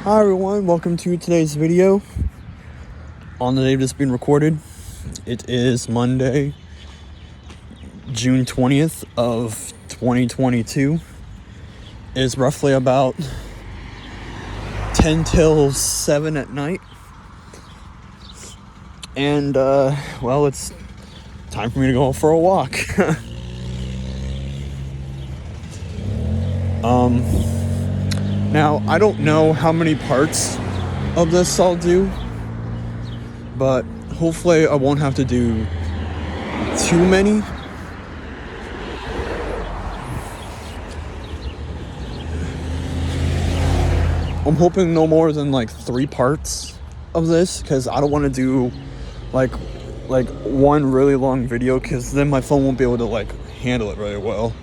Hi everyone, welcome to today's video on the day this being recorded. It is Monday, June 20th of 2022. It is roughly about 10 till 7 at night. And, it's time for me to go for a walk. Now, I don't know how many parts of this I'll do, but hopefully I won't have to do too many. I'm hoping no more than 3 parts of this, because I don't want to do like one really long video, because then my phone won't be able to handle it very well.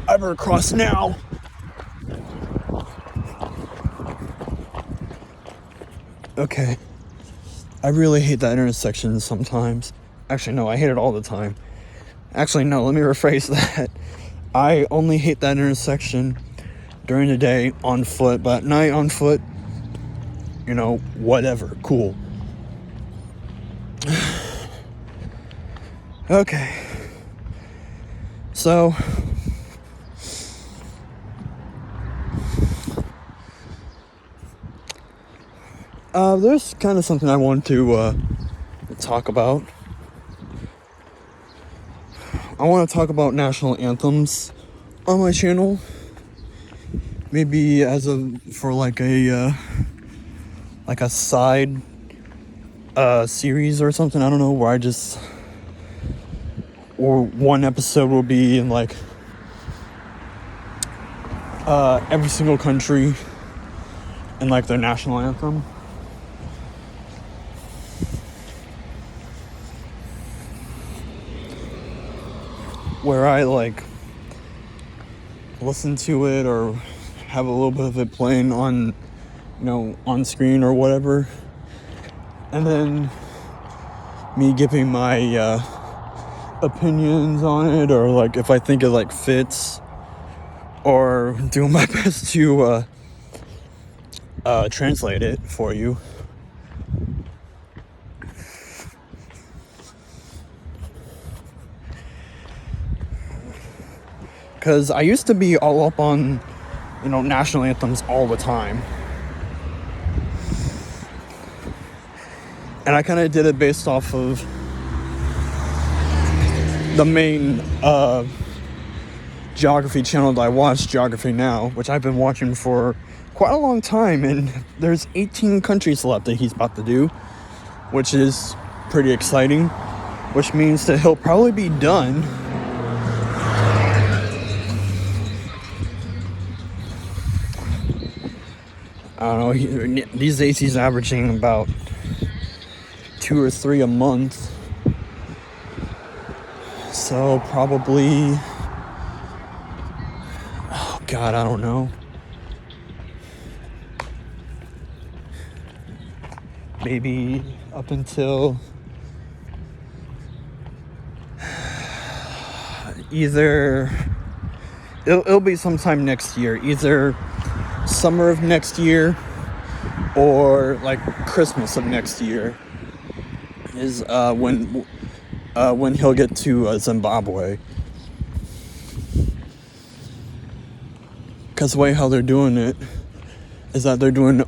I better cross now. Okay. I really hate that intersection sometimes. Actually, no, I hate it all the time. Actually, no, let me rephrase that. I only hate that intersection during the day on foot, but at night on foot, whatever, cool. Okay. So, there's kind of something I want to talk about. I want to talk about national anthems on my channel. Maybe for a side series or something. I don't know, where or one episode will be in every single country and their national anthem. Where I listen to it or have a little bit of it playing on on screen or whatever, and then me giving my opinions on it, or if I think it fits, or doing my best to translate it for you. Because I used to be all up on, national anthems all the time. And I kind of did it based off of the main geography channel that I watch, Geography Now, which I've been watching for quite a long time. And there's 18 countries left that he's about to do, which is pretty exciting. Which means that he'll probably be done I don't know, these days he's averaging about 2 or 3 a month. So probably, oh God, I don't know. Maybe up until either, it'll be sometime next year, either summer of next year or Christmas of next year is when he'll get to Zimbabwe. Because the way how they're doing it is that they're doing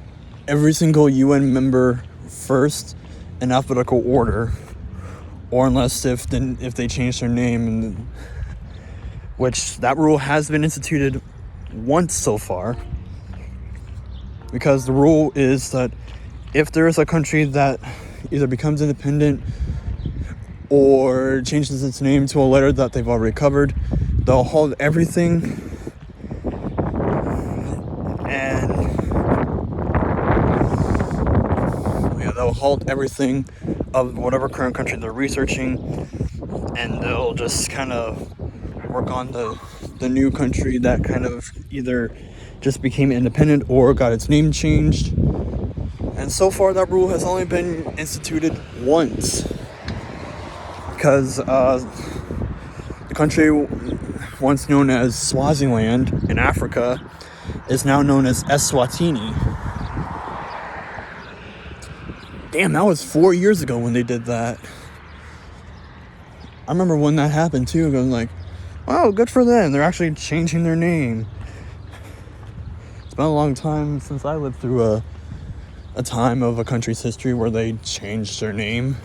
every single UN member first in alphabetical order, or unless if they change their name, which that rule has been instituted once so far. Because the rule is that if there is a country that either becomes independent or changes its name to a letter that they've already covered, they'll halt everything and they'll halt everything of whatever current country they're researching, and they'll just kind of work on the new country that kind of either just became independent or got its name changed. And so far that rule has only been instituted once, because The country once known as Swaziland in Africa is now known as Eswatini. Damn, that was 4 years ago when they did that. I remember when that happened too, going like, wow, good for them. They're actually changing their name. It's been a long time since I lived through a time of a country's history where they changed their name.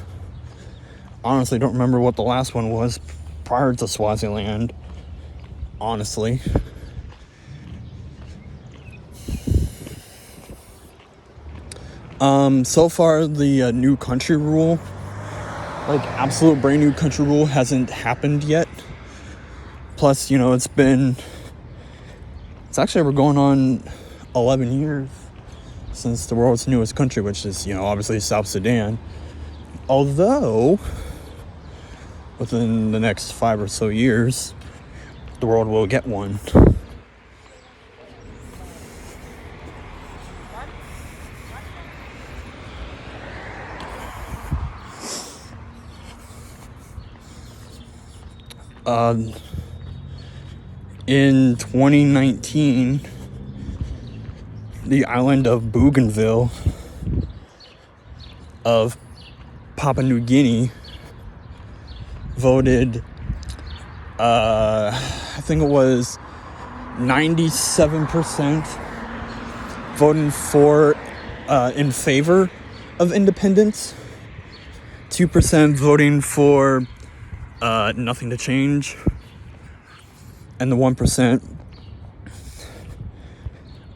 Honestly, don't remember what the last one was prior to Swaziland. Honestly. So far the new country rule, like absolute brand new country rule, hasn't happened yet. Plus, you know, it's actually, we're going on 11 years since the world's newest country, which is, you know, obviously South Sudan. Although, within the next 5 or so years, the world will get one. In 2019, the island of Bougainville of Papua New Guinea voted, I think it was 97% voting for, in favor of independence, 2% voting for nothing to change, and the 1%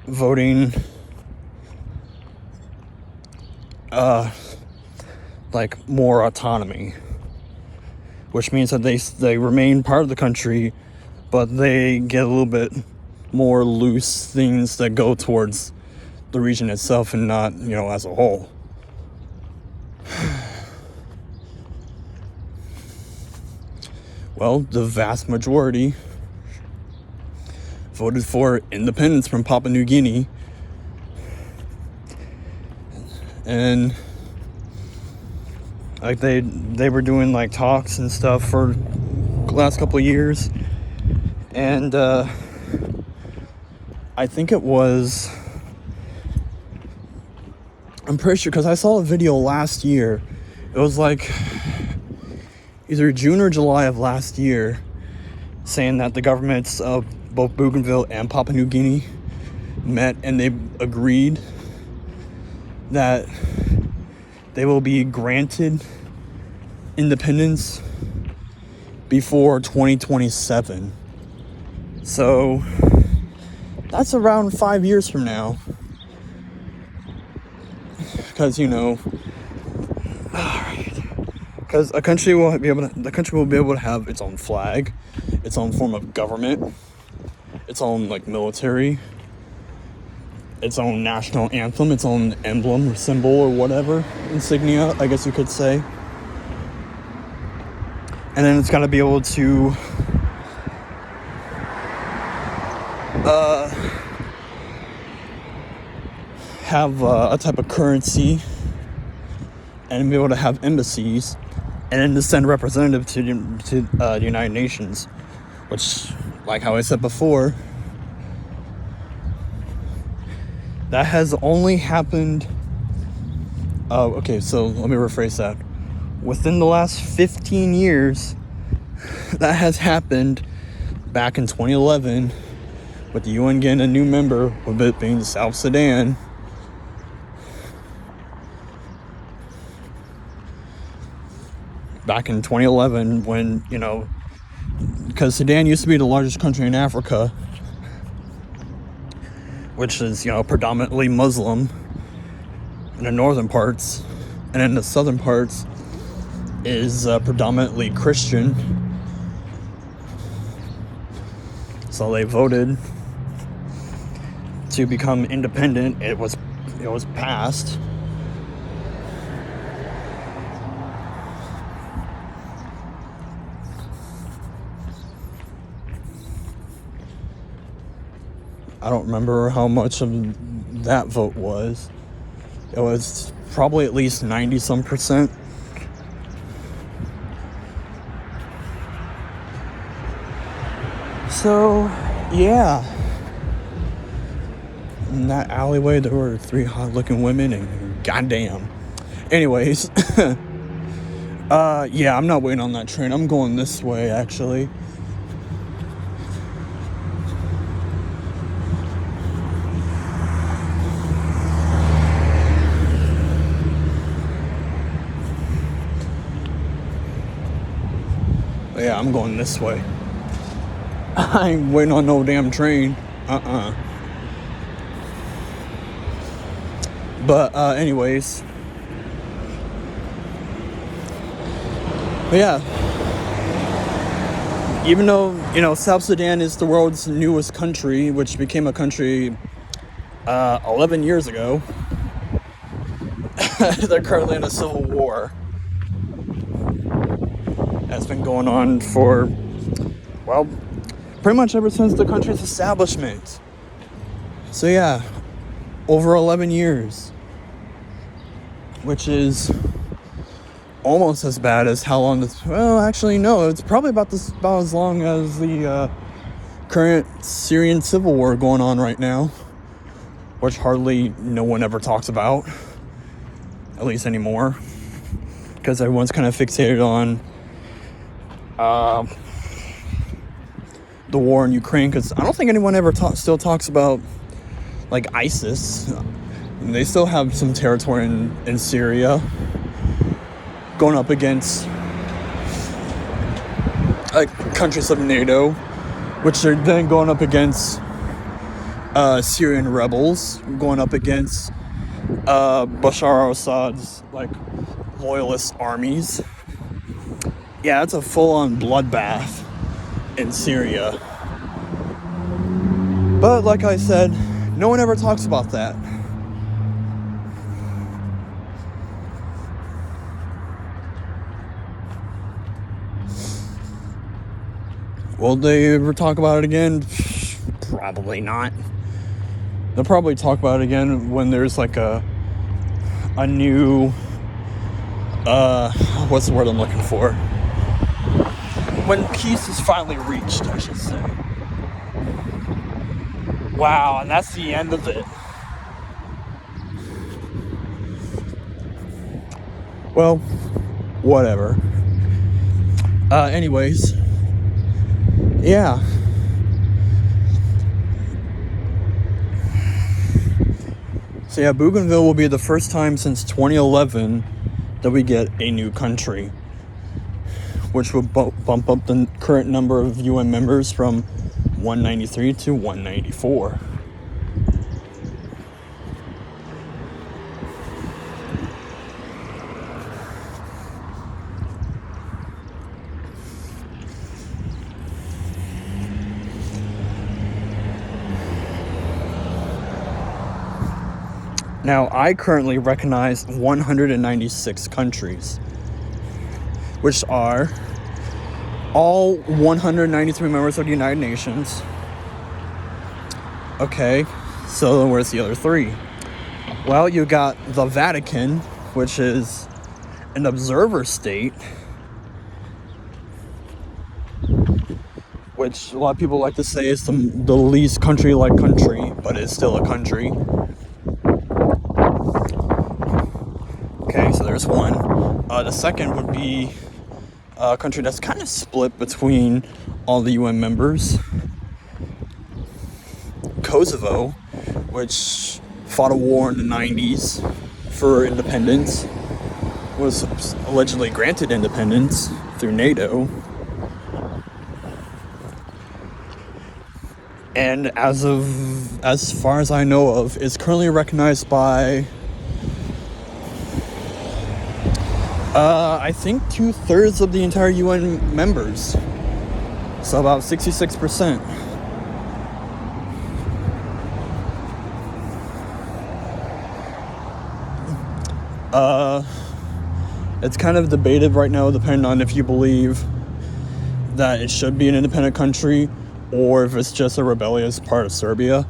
voting like more autonomy, which means that they remain part of the country, but they get a little bit more loose things that go towards the region itself and not, you know, as a whole. Well, the vast majority voted for independence from Papua New Guinea, and like they were doing like talks and stuff for the last couple of years, and I think it was, I'm pretty sure, because I saw a video last year. It was like either June or July of last year, saying that the governments of both Bougainville and Papua New Guinea met and they agreed that they will be granted independence before 2027. So that's around 5 years from now. Because, you know, because the country will be able to have its own flag, its own form of government, its own like military, its own national anthem, its own emblem or symbol or whatever, insignia, I guess you could say. And then it's got to be able to have a type of currency and be able to have embassies, and then to send representatives to the United Nations, which, like how I said before, that has only happened, okay, so let me rephrase that. Within the last 15 years, that has happened back in 2011, with the UN getting a new member, with it being South Sudan. Back in 2011, when, you know, because Sudan used to be the largest country in Africa, which is, you know, predominantly Muslim in the northern parts, and in the southern parts is predominantly Christian. So they voted to become independent. It was passed. I don't remember how much of that vote was. It was probably at least 90-some%. So, yeah. In that alleyway, there were 3 hot-looking women, and goddamn. Anyways, yeah, I'm not waiting on that train. I'm going this way, actually. But yeah, I'm going this way. I ain't waiting on no damn train. But, anyways. But yeah. Even though, South Sudan is the world's newest country, which became a country 11 years ago, they're currently in a civil war that's been going on for, well, pretty much ever since the country's establishment. So yeah, over 11 years, which is almost as bad as how long this, well, actually no, it's probably about as long as the current Syrian civil war going on right now, which hardly no one ever talks about, at least anymore, because everyone's kind of fixated on the war in Ukraine, because I don't think anyone ever still talks about like ISIS. They still have some territory in Syria, going up against countries of NATO, which are then going up against Syrian rebels, going up against Bashar al-Assad's loyalist armies. Yeah, it's a full-on bloodbath in Syria. But like I said, no one ever talks about that. Will they ever talk about it again? Probably not. They'll probably talk about it again when there's a new what's the word I'm looking for? When peace is finally reached, I should say. Wow, and that's the end of it. Well, whatever. Anyways, yeah. So yeah, Bougainville will be the first time since 2011 that we get a new country, which will bump up the current number of UN members from 193 to 194. Now, I currently recognize 196 countries, which are all 193 members of the United Nations. Okay, so where's the other 3? Well, you got the Vatican, which is an observer state, which a lot of people like to say is the least country-like country, but it's still a country. Okay, so there's one. The second would be a country that's kind of split between all the UN members. Kosovo, which fought a war in the 90s for independence, was allegedly granted independence through NATO. And as far as I know of, is currently recognized by I think 2/3 of the entire UN members. So about 66%. It's kind of debated right now, depending on if you believe that it should be an independent country or if it's just a rebellious part of Serbia.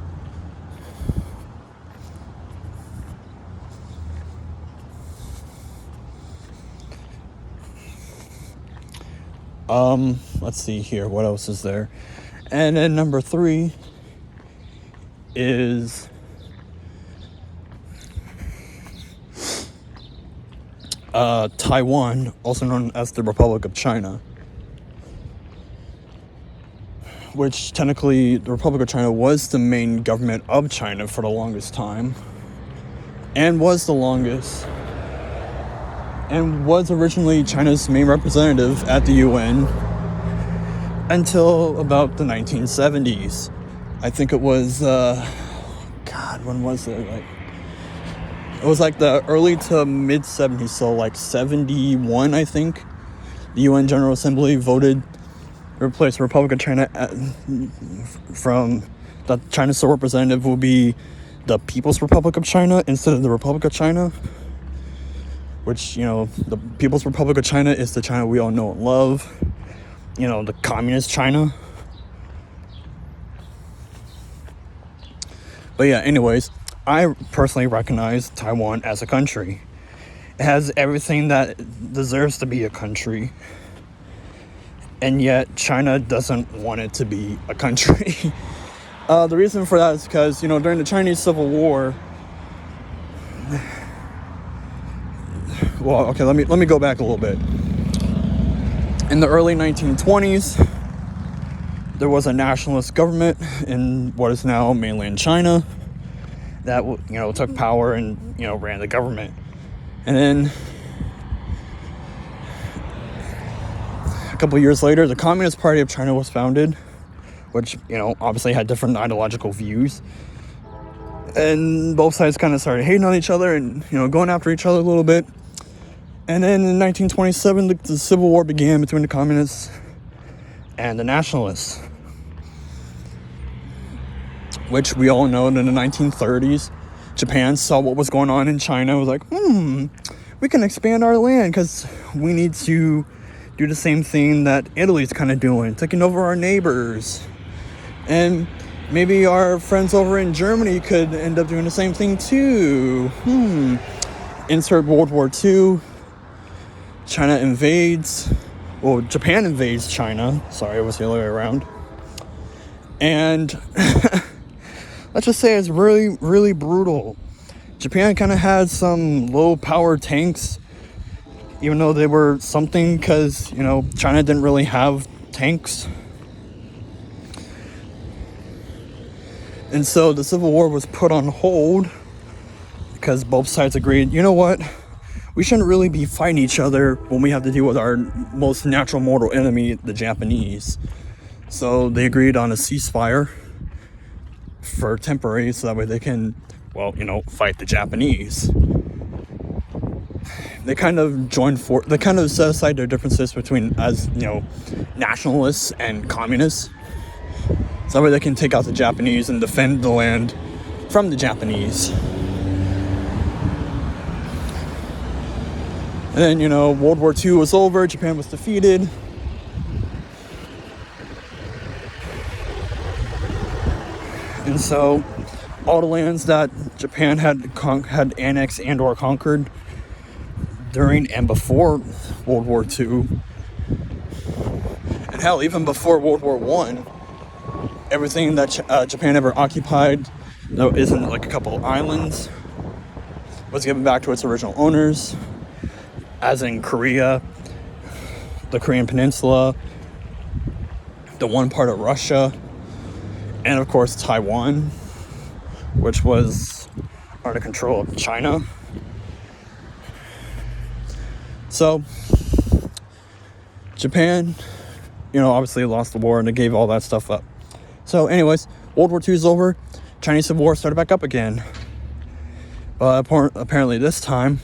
Let's see here. What else is there? And then number 3 is Taiwan, also known as the Republic of China, which technically the Republic of China was the main government of China for the longest time, and was the longest, and was originally China's main representative at the UN until about the 1970s. I think it was, when was it? It was like the early to mid 70s, so like 71, I think. The UN General Assembly voted to replace the Republic of China from the China's sole representative will be the People's Republic of China instead of the Republic of China. Which, the People's Republic of China is the China we all know and love. The communist China. But yeah, anyways, I personally recognize Taiwan as a country. It has everything that deserves to be a country. And yet, China doesn't want it to be a country. The reason for that is because, during the Chinese Civil War... Well, okay, let me go back a little bit. In the early 1920s, there was a nationalist government in what is now mainland China that, took power and, ran the government. And then a couple years later, the Communist Party of China was founded, which, obviously had different ideological views. And both sides kind of started hating on each other and, going after each other a little bit. And then in 1927, the Civil War began between the communists and the nationalists, which we all know that in the 1930s, Japan saw what was going on in China, was like, we can expand our land because we need to do the same thing that Italy's kind of doing, taking over our neighbors. And maybe our friends over in Germany could end up doing the same thing too. Insert World War II. Japan invades China. Sorry, it was the other way around. And let's just say it's really, really brutal. Japan kind of had some low-power tanks, even though they were something, because, China didn't really have tanks. And so the Civil War was put on hold because both sides agreed, you know what? We shouldn't really be fighting each other when we have to deal with our most natural mortal enemy, the Japanese. So they agreed on a ceasefire for temporary, so that way they can, fight the Japanese. They kind of they kind of set aside their differences between, nationalists and communists. So that way they can take out the Japanese and defend the land from the Japanese. And then, World War II was over, Japan was defeated. And so, all the lands that Japan had annexed and or conquered during and before World War II, and hell, even before World War I, everything that Japan ever occupied, though isn't like a couple of islands, was given back to its original owners. As in Korea, the Korean Peninsula, the one part of Russia, and of course Taiwan, which was under control of China. So, Japan, obviously lost the war and they gave all that stuff up. So anyways, World War II is over, Chinese Civil War started back up again. But apparently this time,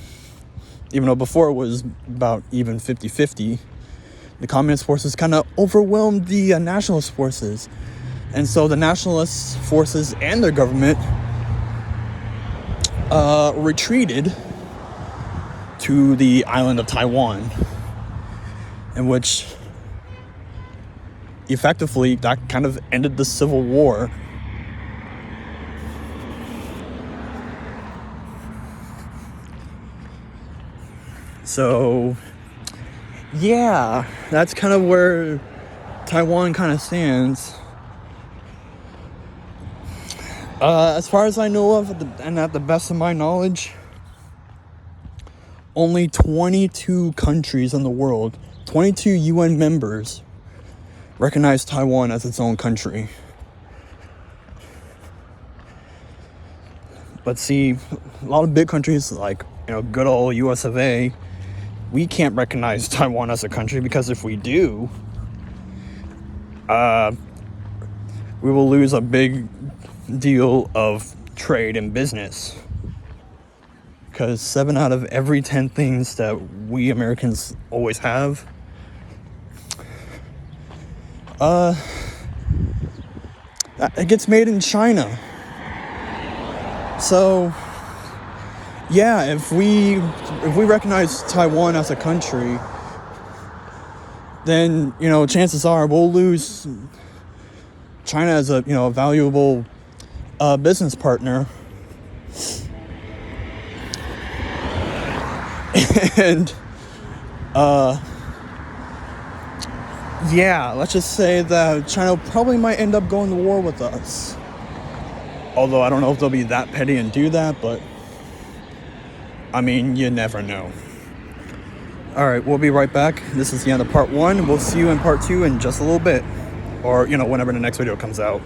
even though before it was about even 50-50, the communist forces kind of overwhelmed the nationalist forces. And so the nationalist forces and their government retreated to the island of Taiwan, in which effectively that kind of ended the Civil War. So, yeah, that's kind of where Taiwan kind of stands. As far as I know of, and at the best of my knowledge, only 22 countries in the world, 22 UN members, recognize Taiwan as its own country. But see, a lot of big countries like, good old US of A, we can't recognize Taiwan as a country because if we do, we will lose a big deal of trade and business. Because 7 out of every 10 things that we Americans always have, it gets made in China. So, yeah, if we recognize Taiwan as a country, then, chances are we'll lose China as a, valuable business partner. And, yeah, let's just say that China probably might end up going to war with us. Although I don't know if they'll be that petty and do that, but I mean, you never know. Alright, we'll be right back. This is the end of part 1. We'll see you in part 2 in just a little bit. Or, whenever the next video comes out.